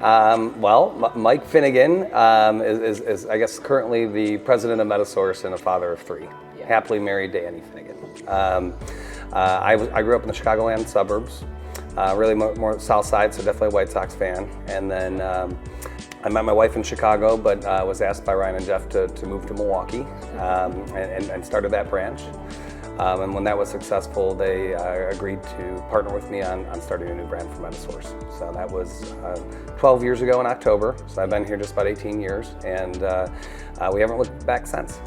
Mike Finnegan is, I guess, currently the president of Medasource and a father of three. Yeah. Happily married to Annie Finnegan. I grew up in the Chicagoland suburbs, really more south side, so definitely a White Sox fan. And then I met my wife in Chicago, but was asked by Ryan and Jeff to move to Milwaukee and started that branch. And when that was successful, they agreed to partner with me on starting a new brand for Medasource. So that was 12 years ago in October. So I've been here just about 18 years, and we haven't looked back since.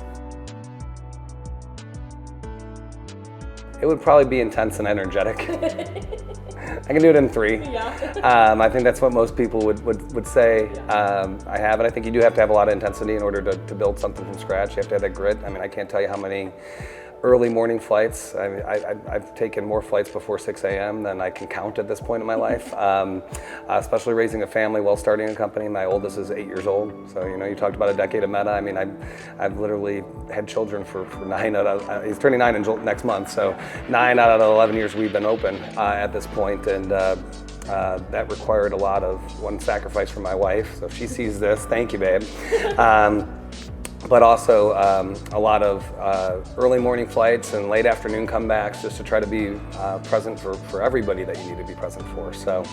It would probably be intense and energetic. I can do it in 3. Yeah. I think that's what most people would say. Yeah. I have it. I think you do have to have a lot of intensity in order to build something from scratch. You have to have that grit. I mean, I can't tell you how many early morning flights. I mean, I've taken more flights before 6 a.m. than I can count at this point in my life, especially raising a family while starting a company. My oldest is 8 years old, so you talked about a decade of Meta. I mean, I've literally had children for 9 out of, he's turning 9 next month, so 9 out of the 11 years we've been open at this point, and that required a lot of sacrifice from my wife, so if she sees this, thank you, babe. But also a lot of early morning flights and late afternoon comebacks just to try to be present for everybody that you need to be present for. So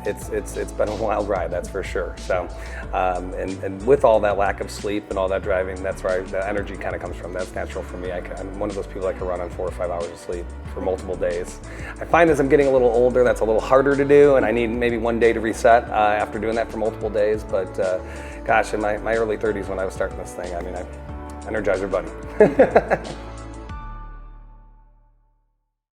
it's been a wild ride, that's for sure. So and with all that lack of sleep and all that driving, that's where the energy kind of comes from. That's natural for me. I'm one of those people that can run on 4 or 5 hours of sleep for multiple days. I find as I'm getting a little older, that's a little harder to do, and I need maybe one day to reset after doing that for multiple days. But gosh, in my early 30s when I was starting this thing, I mean, Energizer Bunny.